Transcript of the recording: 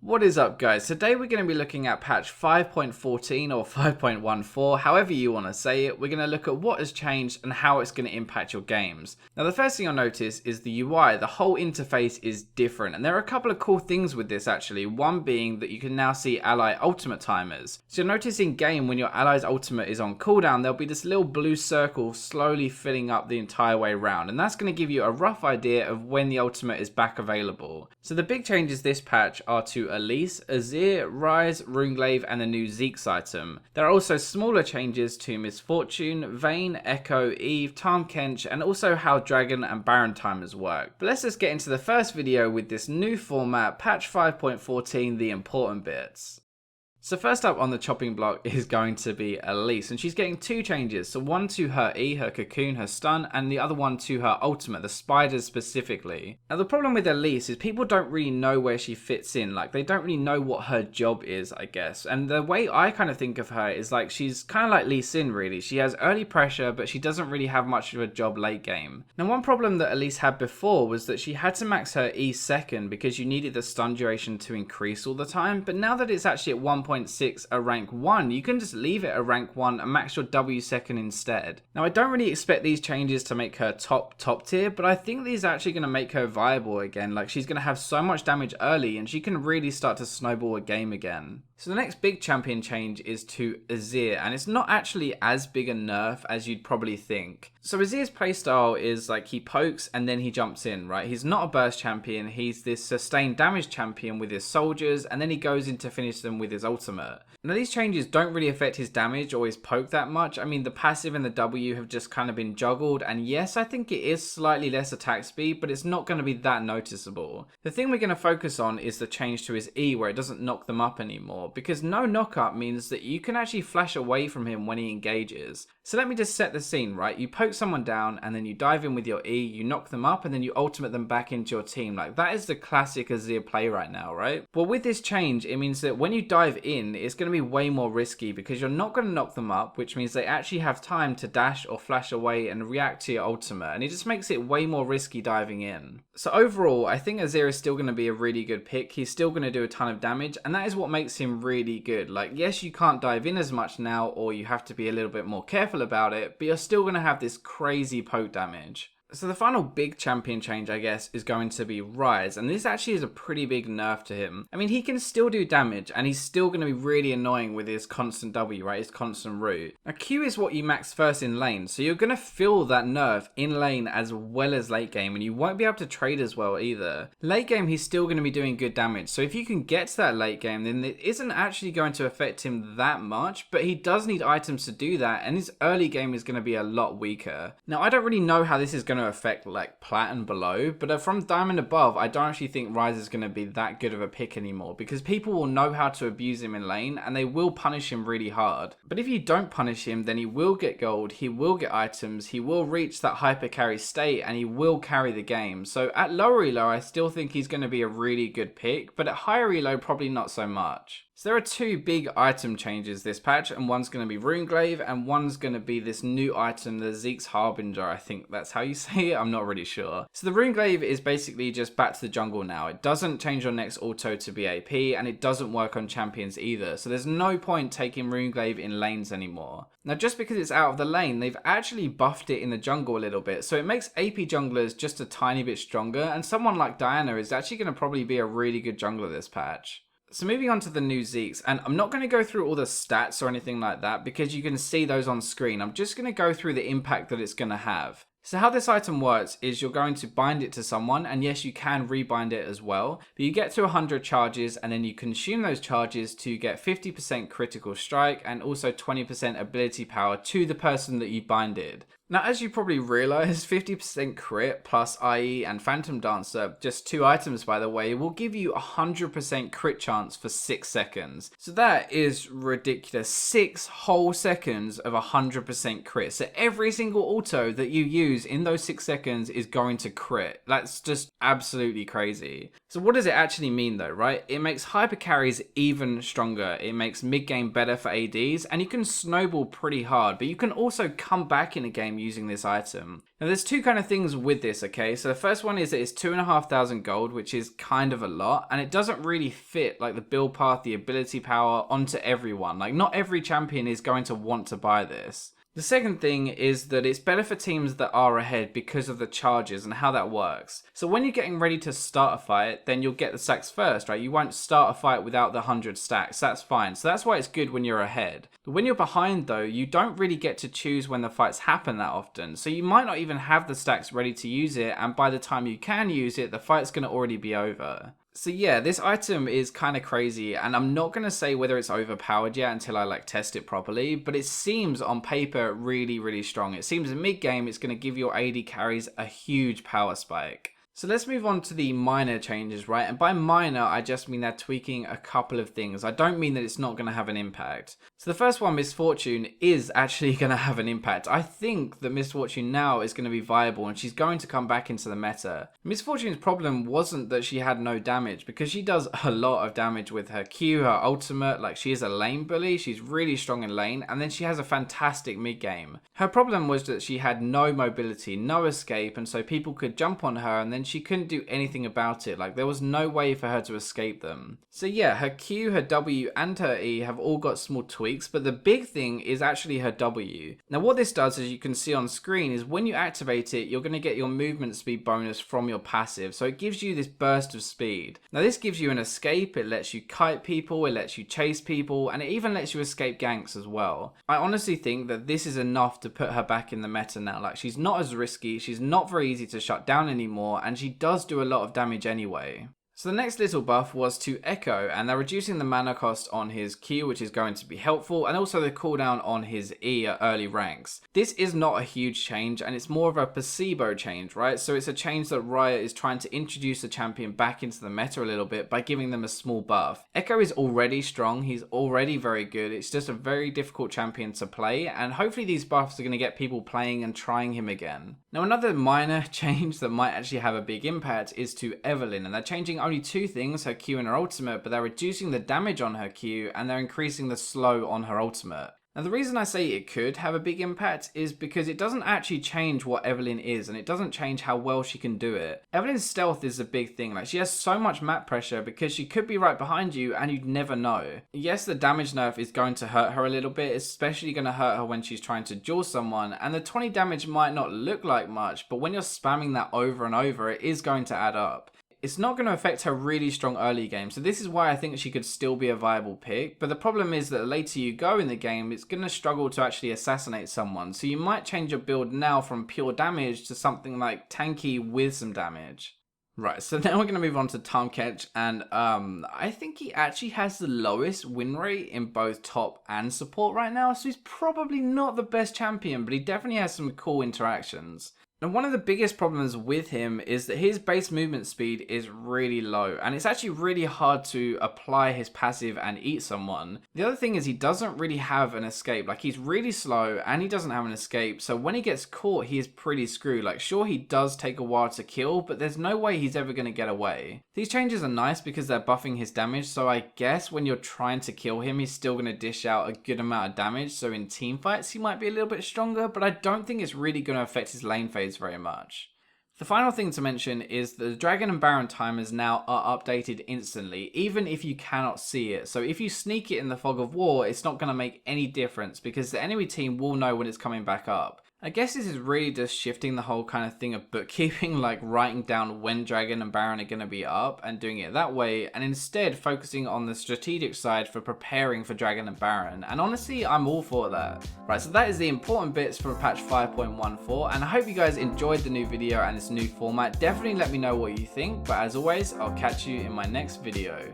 What is up, guys? Today we're going to be looking at patch 5.14 or 5.14, however you want to say it. We're going to look at what has changed and how it's going to impact your games. Now, the first thing you'll notice is the UI. The whole interface is different, and there are a couple of cool things with this actually. One being that you can now see ally ultimate timers. So you'll notice in game when your ally's ultimate is on cooldown, there'll be this little blue circle slowly filling up the entire way around, and that's going to give you a rough idea of when the ultimate is back available. So the big changes this patch are to Elise, Azir, Rise, Runegrave, and the new Zeke's item. There are also smaller changes to Misfortune, Vayne, Echo, Eve, Tome, and also how Dragon and Baron timers work. But let's just get into the first video with this new format, patch 5.14, the important bits. So first up on the chopping block is going to be Elise, and she's getting two changes. So one to her E, her cocoon, her stun, and the other one to her ultimate, the spiders specifically. Now the problem with Elise is people don't really know where she fits in, like they don't really know what her job is, I guess. And the way I kind of think of her is like she's kind of like Lee Sin really. She has early pressure, but she doesn't really have much of a job late game. Now one problem that Elise had before was that she had to max her E second because you needed the stun duration to increase all the time, but now that it's actually at 1.6 a rank 1, you can just leave it a rank 1 and max your W second instead. Now I don't really expect these changes to make her top tier, but I think these are actually going to make her viable again. Like she's going to have so much damage early and she can really start to snowball a game again. So the next big champion change is to Azir, and it's not actually as big a nerf as you'd probably think. So Azir's playstyle is like he pokes and then he jumps in, right? He's not a burst champion, he's this sustained damage champion with his soldiers, and then he goes in to finish them with his ultimate. Now these changes don't really affect his damage or his poke that much. I mean the passive and the W have just kind of been juggled, and yes, I think it is slightly less attack speed, but it's not going to be that noticeable. The thing we're going to focus on is the change to his E where it doesn't knock them up anymore, because no knockup means that you can actually flash away from him when he engages. So let me just set the scene, right? You poke someone down and then you dive in with your E, you knock them up, and then you ultimate them back into your team. Like that is the classic Azir play right now, right? Well, with this change, it means that when you dive in, it's going to be way more risky because you're not going to knock them up, which means they actually have time to dash or flash away and react to your ultimate, and it just makes it way more risky diving in. So overall, I think Azir is still going to be a really good pick. He's still going to do a ton of damage, and that is what makes him really good. Like, yes, you can't dive in as much now, or you have to be a little bit more careful about it, but you're still going to have this crazy poke damage. So the final big champion change, I guess, is going to be Rise, and this actually is a pretty big nerf to him. I mean, he can still do damage, and he's still going to be really annoying with his constant W, right, his constant root. Now, Q is what you max first in lane, so you're going to feel that nerf in lane as well as late game, and you won't be able to trade as well either. Late game, he's still going to be doing good damage, so if you can get to that late game, then it isn't actually going to affect him that much, but he does need items to do that, and his early game is going to be a lot weaker. Now, I don't really know how this is going to affect like plat and below, but from diamond above I don't actually think Rise is going to be that good of a pick anymore, because people will know how to abuse him in lane and they will punish him really hard. But if you don't punish him, then he will get gold, he will get items, he will reach that hyper carry state, and he will carry the game. So at lower elo I still think he's going to be a really good pick, but at higher elo probably not so much. So there are two big item changes this patch, and one's going to be Runegrave and one's going to be this new item, the Zeke's Harbinger. I think that's how you say it, I'm not really sure. So the Runegrave is basically just back to the jungle now. It doesn't change your next auto to be AP, and it doesn't work on champions either, so there's no point taking Runegrave in lanes anymore. Now just because it's out of the lane, they've actually buffed it in the jungle a little bit, so it makes AP junglers just a tiny bit stronger, and someone like Diana is actually going to probably be a really good jungler this patch. So moving on to the new Zeke's, and I'm not going to go through all the stats or anything like that because you can see those on screen. I'm just going to go through the impact that it's going to have. So how this item works is you're going to bind it to someone, and yes, you can rebind it as well, but you get to 100 charges and then you consume those charges to get 50% critical strike and also 20% ability power to the person that you binded. Now, as you probably realize, 50% crit plus IE and Phantom Dancer, just two items by the way, will give you 100% crit chance for 6 seconds. So that is ridiculous. 6 whole seconds of 100% crit. So every single auto that you use in those 6 seconds is going to crit. That's just absolutely crazy. So what does it actually mean though, right? It makes hyper carries even stronger. It makes mid game better for ADs, and you can snowball pretty hard, but you can also come back in a game game using this item. Now there's two kind of things with this, okay? So the first one is that it's 2,500 gold, which is kind of a lot, and it doesn't really fit like the build path, the ability power onto everyone. Like not every champion is going to want to buy this. The second thing is that it's better for teams that are ahead because of the charges and how that works. So when you're getting ready to start a fight, then you'll get the stacks first, right? You won't start a fight without the 100 stacks. That's fine. So that's why it's good when you're ahead. But when you're behind though, you don't really get to choose when the fights happen that often. So you might not even have the stacks ready to use it, and by the time you can use it, the fight's going to already be over. So yeah, this item is kind of crazy, and I'm not going to say whether it's overpowered yet until I like test it properly, but it seems on paper really strong. It seems in mid game it's going to give your AD carries a huge power spike. So let's move on to the minor changes, right? And by minor, I just mean they're tweaking a couple of things. I don't mean that it's not going to have an impact. So the first one, Miss Fortune, is actually going to have an impact. I think that Miss Fortune now is going to be viable and she's going to come back into the meta. Miss Fortune's problem wasn't that she had no damage, because she does a lot of damage with her Q, her ultimate. Like, she is a lane bully, she's really strong in lane, and then she has a fantastic mid game. Her problem was that she had no mobility, no escape, and so people could jump on her and then she couldn't do anything about it. Like, there was no way for her to escape them. So yeah, her Q, her W, and her E have all got small tweaks, but the big thing is actually her W. Now what this does, as you can see on screen, is when you activate it, you're going to get your movement speed bonus from your passive. So it gives you this burst of speed. Now this gives you an escape, it lets you kite people, it lets you chase people, and it even lets you escape ganks as well. I honestly think that this is enough to put her back in the meta now. Like, she's not as risky, she's not very easy to shut down anymore, and she does do a lot of damage anyway. So the next little buff was to Echo, and they're reducing the mana cost on his Q, which is going to be helpful, and also the cooldown on his E at early ranks. This is not a huge change, and it's more of a placebo change, right? So it's a change that Riot is trying to introduce the champion back into the meta a little bit by giving them a small buff. Echo is already strong, he's already very good, it's just a very difficult champion to play, and hopefully these buffs are going to get people playing and trying him again. Now another minor change that might actually have a big impact is to Evelynn, and they're changing only two things, her Q and her ultimate, but they're reducing the damage on her Q and they're increasing the slow on her ultimate. Now the reason I say it could have a big impact is because it doesn't actually change what Evelynn is, and it doesn't change how well she can do it. Evelynn's stealth is a big thing. Like, she has so much map pressure because she could be right behind you and you'd never know. Yes, the damage nerf is going to hurt her a little bit, especially going to hurt her when she's trying to duel someone, and the 20 damage might not look like much, but when you're spamming that over and over, it is going to add up. It's not going to affect her really strong early game, so this is why I think she could still be a viable pick, but the problem is that the later you go in the game, it's going to struggle to actually assassinate someone, so you might change your build now from pure damage to something like tanky with some damage. Right, so now we're going to move on to Tome, and I think he actually has the lowest win rate in both top and support right now, so he's probably not the best champion, but he definitely has some cool interactions. And one of the biggest problems with him is that his base movement speed is really low, and it's actually really hard to apply his passive and eat someone. The other thing is he doesn't really have an escape. Like, he's really slow and he doesn't have an escape, so when he gets caught he is pretty screwed. Like, sure, he does take a while to kill, but there's no way he's ever going to get away. These changes are nice because they're buffing his damage, so I guess when you're trying to kill him he's still going to dish out a good amount of damage, so in team fights he might be a little bit stronger, but I don't think it's really going to affect his lane phase very much. The final thing to mention is that the Dragon and Baron timers now are updated instantly, even if you cannot see it. So if you sneak it in the fog of war, it's not going to make any difference because the enemy team will know when it's coming back up. I guess this is really just shifting the whole kind of thing of bookkeeping, like writing down when Dragon and Baron are going to be up and doing it that way, and instead focusing on the strategic side for preparing for Dragon and Baron. And honestly, I'm all for that. Right, so that is the important bits for patch 5.14, and I hope you guys enjoyed the new video and this new format. Definitely let me know what you think, but as always, I'll catch you in my next video.